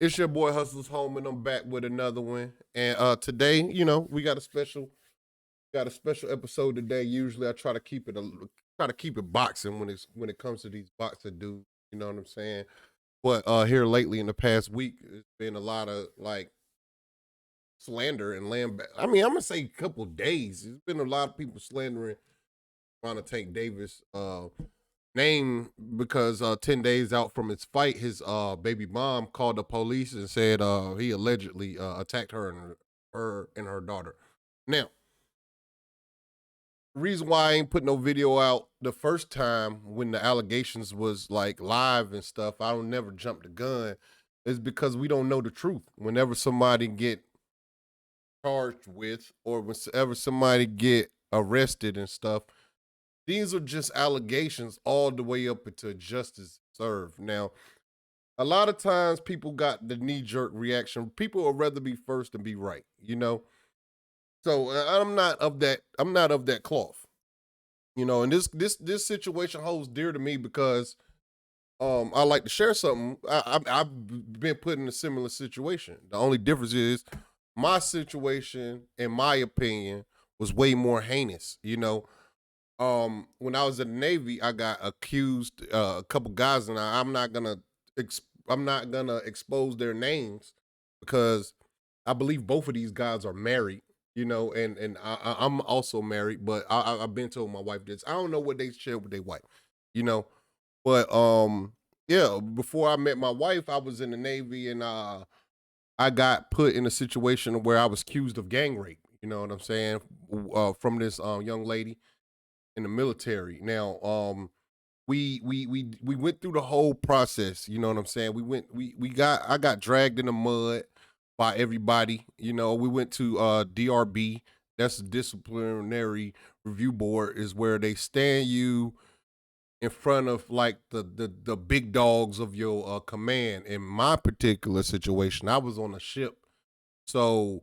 It's your boy Hustle's Home, and I'm back with another one. And today, we got a special episode today. Usually, I try to keep it boxing when it comes to these boxing dudes. You know what I'm saying? But here lately, in the past week, it's been a lot of like slander and land. I mean, I'm gonna say a couple days. There's been a lot of people slandering Ronald Tank Davis name because 10 days out from his fight, his baby mom called the police and said he allegedly attacked her and her daughter. Now, reason why I ain't put no video out the first time when the allegations was like live and stuff, I don't never jump the gun, is because we don't know the truth. Whenever somebody get charged with, or whenever somebody get arrested and stuff, these are just allegations all the way up until justice served. Now, a lot of times people got the knee jerk reaction. People would rather be first than be right, you know? So I'm not of that cloth. And this situation holds dear to me because I like to share something. I've been put in a similar situation. The only difference is my situation, in my opinion, was way more heinous. When I was in the Navy, I got accused a couple guys, and I'm not gonna expose their names because I believe both of these guys are married. And I'm also married, but I've been told my wife this. I don't know what they share with their wife, you know. But yeah. Before I met my wife, I was in the Navy, and I got put in a situation where I was accused of gang rape. You know what I'm saying? From this young lady in the military. Now, we went through the whole process. You know what I'm saying? I got dragged in the mud by everybody. We went to DRB. That's the disciplinary review board. Is where they stand you in front of like the big dogs of your command. In my particular situation, I was on a ship, so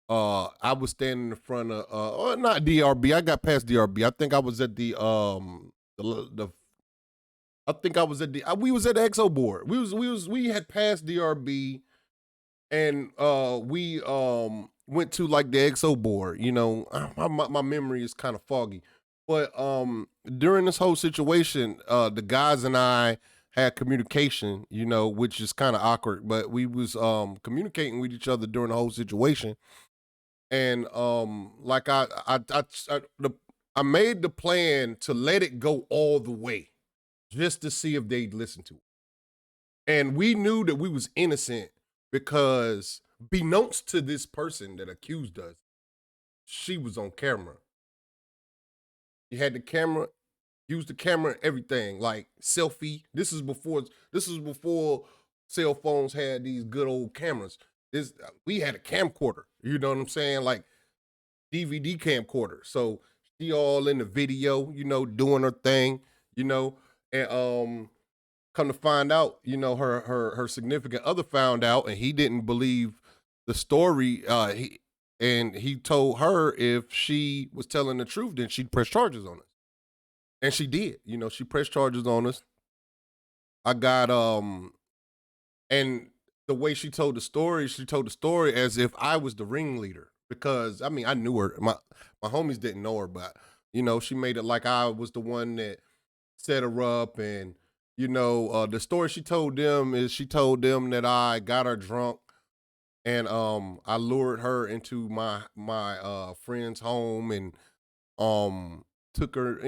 I was standing in front of not DRB. I got past DRB. I think I was at the I think I was at the we was at the EXO board. We had passed DRB, and we went to like the EXO board. My memory is kind of foggy. But during this whole situation, the guys and I had communication, which is kind of awkward, but we was communicating with each other during the whole situation. And like I made the plan to let it go all the way just to see if they'd listen to it. And we knew that we was innocent because, beknownst to this person that accused us, she was on camera. She had the camera, used the camera, everything, like selfie. This is before cell phones had these good old cameras. This We had a camcorder. You know what I'm saying? Like DVD camcorder. So she all in the video, doing her thing, you know, and come to find out, her significant other found out, and he didn't believe the story. He told her if she was telling the truth, then she'd press charges on us, and she did. She pressed charges on us. I got and the way she told the story as if I was the ringleader because I mean I knew her. My homies didn't know her, but she made it like I was the one that set her up. And the story she told them is she told them that I got her drunk, and I lured her into my friend's home, and um took her.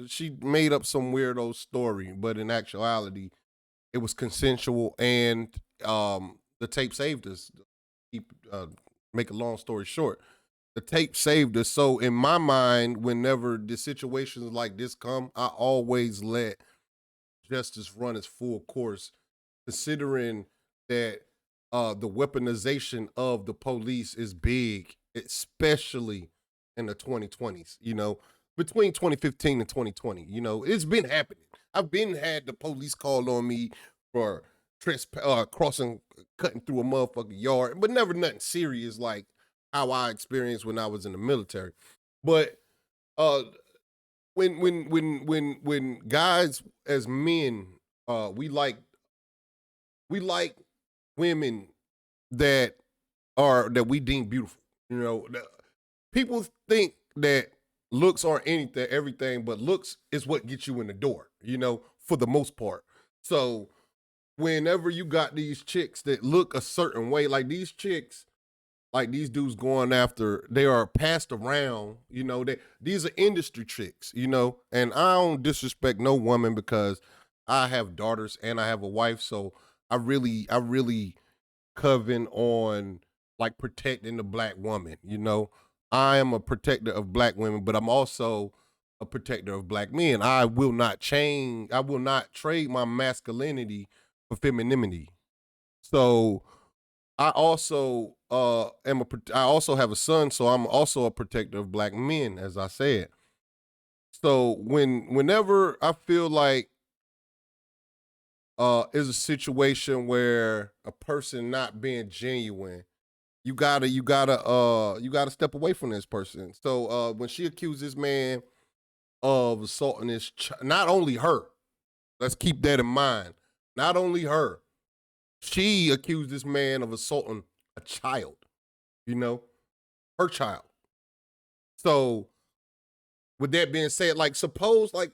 She made up some weirdo story, but in actuality it was consensual, and the tape saved us. Keep Make a long story short, the tape saved us. So in my mind, whenever the situations like this come, I always let justice run its full course, considering that the weaponization of the police is big, especially in the 2020s. Between 2015 and 2020, it's been happening. I've been had the police call on me for crossing, cutting through a motherfucking yard, but never nothing serious like how I experienced when I was in the military. But uh, when guys as men, we like women that we deem beautiful. You know, people think that looks aren't anything, everything, but looks is what gets you in the door. You know, for the most part. So whenever you got these chicks that look a certain way, like these chicks, like these dudes going after, they are passed around, you know, these are industry chicks, you know, and I don't disrespect no woman because I have daughters and I have a wife, so I really coven on like protecting the black woman, you know. I am a protector of black women, but I'm also a protector of black men. I will not trade my masculinity for femininity. So I also I also have a son, so I'm also a protector of black men, as I said. So whenever I feel like is a situation where a person not being genuine, you gotta step away from this person. So when she accused this man of assaulting not only her, let's keep that in mind, not only her, she accused this man of assaulting a child, you know, her child. So with that being said, like suppose like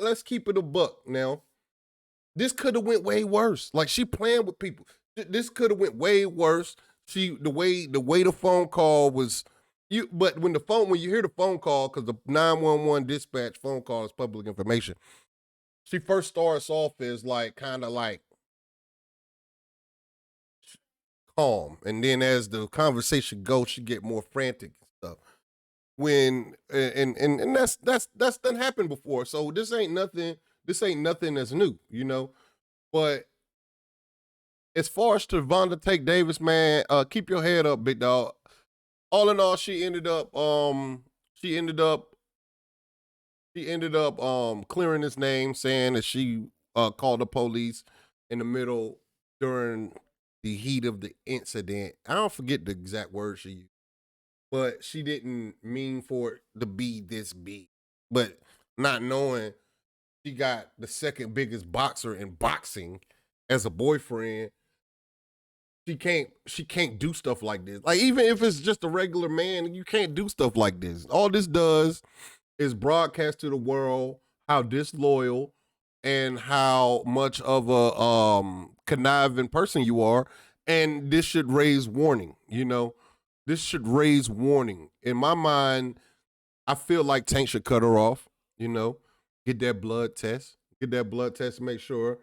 let's keep it a buck now. This could have went way worse. Like she playing with people. This could have went way worse. The way the phone call was but when you hear the phone call, because the 911 dispatch phone call is public information, she first starts off as like kind of like calm. And then as the conversation goes, she get more frantic and stuff. When and that's done happened before. So this ain't nothing that's new, you know. But as far as Gervonta Take Davis, man, keep your head up, big dog. All in all, she ended up clearing his name, saying that she called the police in the middle during the heat of the incident. I don't forget the exact words she used, but she didn't mean for it to be this big. But not knowing she got the second biggest boxer in boxing as a boyfriend, she can't do stuff like this. Like even if it's just a regular man, you can't do stuff like this. All this does is broadcast to the world how disloyal and how much of a conniving person you are. And this should raise warning, you know. This should raise warning. In my mind, I feel like Tank should cut her off, you know, get that blood test. Get that blood test to make sure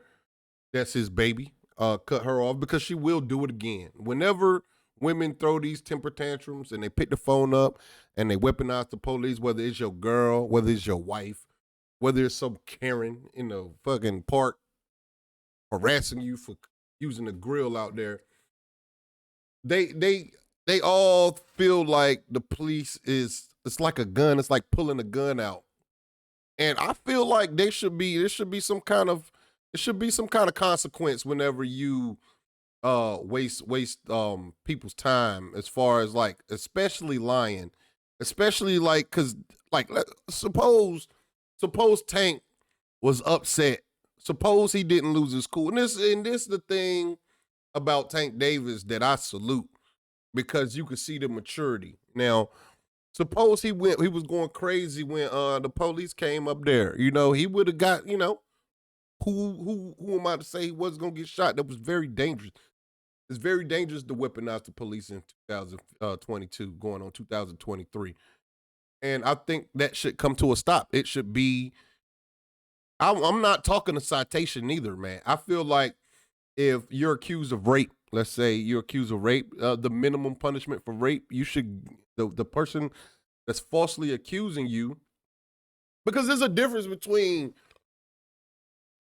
that's his baby. Cut her off because she will do it again. Whenever women throw these temper tantrums and they pick the phone up and they weaponize the police, whether it's your girl, whether it's your wife, whether it's some Karen in the fucking park harassing you for using the grill out there, they all feel like the police is it's like a gun. It's like pulling a gun out. And I feel like there should be some kind of consequence whenever you waste people's time, as far as like especially lying, especially like because like suppose Tank was upset, suppose he didn't lose his cool, and this the thing about Tank Davis that I salute, because you could see the maturity. Now suppose he was going crazy when the police came up there, you know, he would have got, you know, who am I to say he wasn't gonna get shot? That was very dangerous. It's very dangerous to weaponize the police in 2022, going on 2023, and I think that should come to a stop. It should be. I'm not talking a citation either, man. I feel like if you're accused of rape, let's say you're accused of rape, the minimum punishment for rape, you should the person that's falsely accusing you, because there's a difference between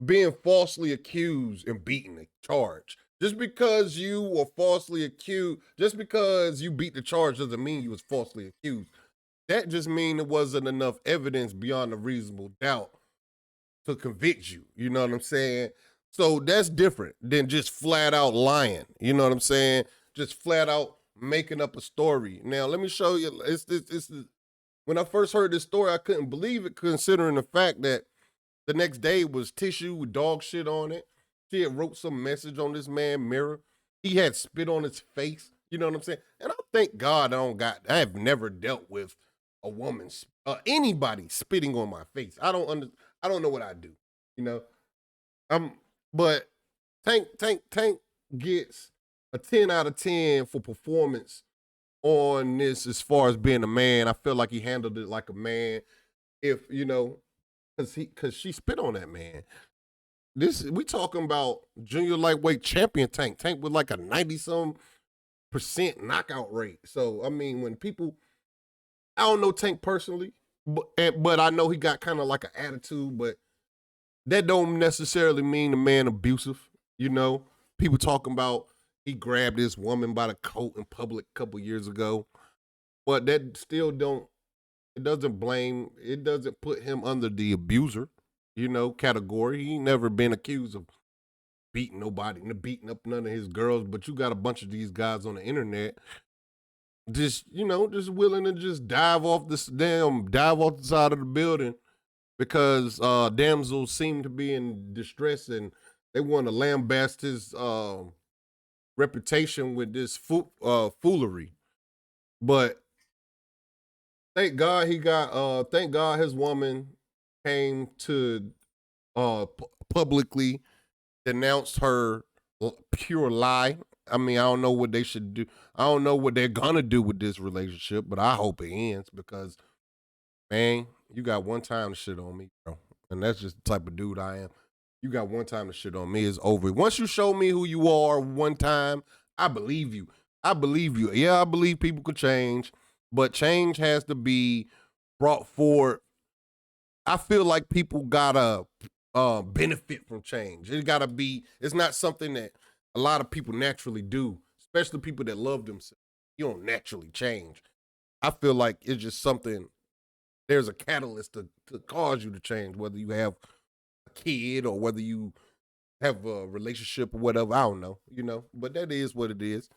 being falsely accused and beating the charge. Just because you were falsely accused, just because you beat the charge doesn't mean you was falsely accused. That just means there wasn't enough evidence beyond a reasonable doubt to convict you. You know what I'm saying? So that's different than just flat out lying. You know what I'm saying? Just flat out making up a story. Now let me show you. When I first heard this story, I couldn't believe it, considering the fact that the next day was tissue with dog shit on it. She had wrote some message on this man's mirror. he had spit on his face. You know what I'm saying? And I thank God I have never dealt with a woman, anybody spitting on my face. I don't know what I do. You know, but Tank gets a 10 out of 10 for performance on this as far as being a man. I feel like he handled it like a man. If you know, cause she spit on that man. We talking about junior lightweight champion Tank with like a 90-some% knockout rate. So I mean, when people, I don't know Tank personally, but I know he got kind of like an attitude, but that don't necessarily mean the man abusive. You know, people talking about he grabbed this woman by the coat in public a couple years ago, but that still don't. It doesn't put him under the abuser, category. He ain't never been accused of beating nobody, beating up none of his girls. But you got a bunch of these guys on the internet, just just willing to just dive off the side of the building because damsels seem to be in distress and they want to lambast his reputation with this foolery. But thank God thank God his woman came to publicly denounced her pure lie. I mean, I don't know what they should do. I don't know what they're gonna do with this relationship, but I hope it ends because, man, you got one time to shit on me, bro. And that's just the type of dude I am. You got one time to shit on me, it's over. Once you show me who you are one time, I believe you. I believe you. Yeah, I believe people could change, but change has to be brought forward. I feel like people gotta benefit from change. It's not something that a lot of people naturally do, especially people that love themselves. You don't naturally change. I feel like it's just something, there's a catalyst to cause you to change, whether you have a kid or whether you have a relationship or whatever. I don't know, but that is what it is.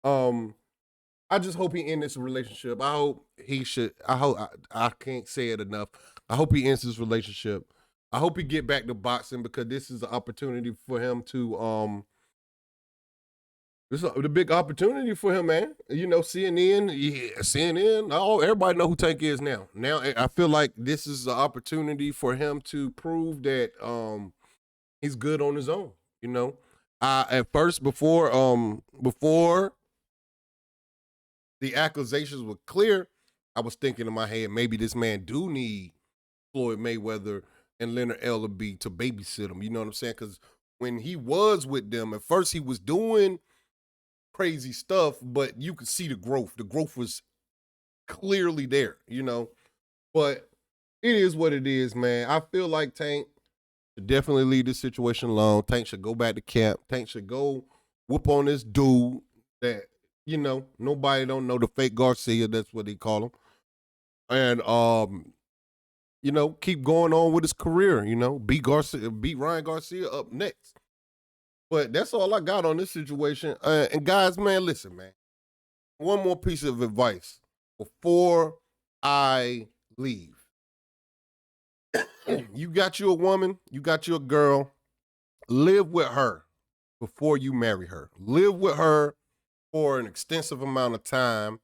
I just hope he ends this relationship. I hope he should. I can't say it enough. I hope he ends this relationship. I hope he get back to boxing because this is an opportunity for him to this is the big opportunity for him, man. CNN. Oh, everybody know who Tank is now. Now I feel like this is an opportunity for him to prove that he's good on his own. At first before the accusations were clear, I was thinking in my head maybe this man do need Floyd Mayweather and Leonard Ellerbe to babysit him. You know what I'm saying? Because when he was with them, at first he was doing crazy stuff, but you could see the growth. The growth was clearly there, But it is what it is, man. I feel like Tank should definitely leave this situation alone. Tank should go back to camp. Tank should go whoop on this dude that, nobody don't know, the fake Garcia, that's what they call him. And keep going on with his career, beat Ryan Garcia up next. But that's all I got on this situation. And guys, man, listen, man. One more piece of advice before I leave. You got you a woman, you got you a girl, live with her before you marry her. Live with her for an extensive amount of time.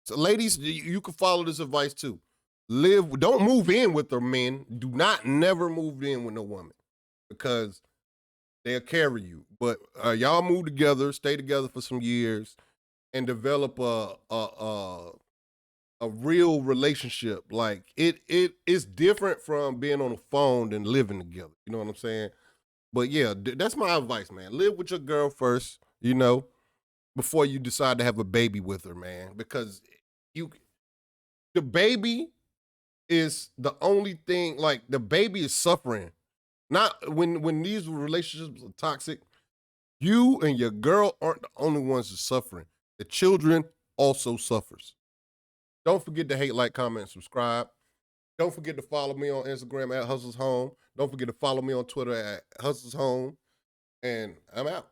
So ladies, you can follow this advice too. Don't move in with her, men. Do not never move in with no woman because they'll carry you. But y'all move together, stay together for some years, and develop a real relationship. Like it's different from being on the phone than living together. You know what I'm saying? But yeah, that's my advice, man. Live with your girl first, before you decide to have a baby with her, man. Because the baby is the only thing. Like the baby is suffering. Not when these relationships are toxic. You and your girl aren't the only ones that's suffering. The children also suffers. Don't forget to hate, like, comment, subscribe. Don't forget to follow me on Instagram at Hustles Home. Don't forget to follow me on Twitter at Hustles Home. And I'm out.